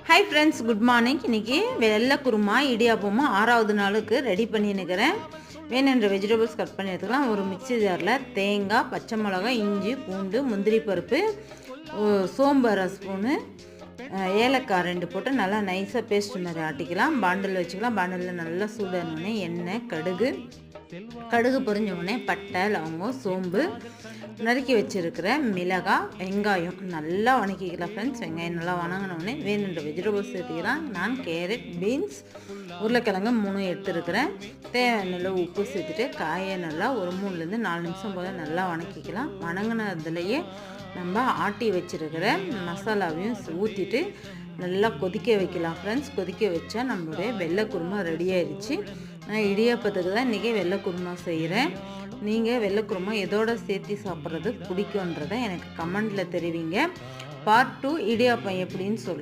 Hi friends, good morning. இன்றைக்கி வெள்ளை குருமா இடியாப்பமும் 6வது நாளுக்கு ரெடி பண்ணின்னுக்கிறேன். வேணுன்ற வெஜிடபிள்ஸ் கட் பண்ணி எடுத்துக்கலாம். ஒரு மிக்ஸி ஜாரில் தேங்காய், பச்சை மிளகாய், இஞ்சி, பூண்டு, முந்திரி பருப்பு, சோம்பு அரை ஸ்பூனு, ஏலக்காய் 2 போட்டு நல்லா நைஸாக பேஸ்ட் மாதிரி ஆட்டிக்கலாம். பாண்டில் வச்சுக்கலாம். பாண்டிலில் நல்லா சூடானோடனே எண்ணெய், கடுகு பொரிஞ்ச உடனே பட்டை, லவங்கம், சோம்பு, நறுக்கி வச்சுருக்கிற மிளகாய், வெங்காயம் நல்லா வணக்கிக்கலாம் ஃப்ரெண்ட்ஸ். வெங்காயம் நல்லா வணங்கினோடனே வேணுன்ற வெஜிடபிள்ஸ் சேர்த்துக்கலாம். நான் கேரட், பீன்ஸ், உருளைக்கிழங்கு 3 எடுத்துருக்கிறேன். தேவையான உப்பு சேர்த்துட்டு காயை நல்லா ஒரு 3லேருந்து 4 நிமிஷம் போல் நல்லா வணக்கிக்கலாம். வணங்கினதுலேயே நம்ம ஆட்டி வச்சுருக்கிற மசாலாவையும் ஊற்றிட்டு நல்லா கொதிக்க வைக்கலாம் ஃப்ரெண்ட்ஸ். கொதிக்க வச்சா நம்மளுடைய வெள்ளை குருமா ரெடி ஆயிடுச்சு. நான் இடியாப்பத்துக்கு தான் இன்றைக்கி வெள்ளை குருமா செய்கிறேன். நீங்கள் வெள்ளை குருமா எதோட சேர்த்து சாப்பிட்றது பிடிக்குன்றதை எனக்கு கமெண்டில் தெரிவிங்க. பார்ட் 2 இடியாப்பம் எப்படின்னு சொல்லிட்டு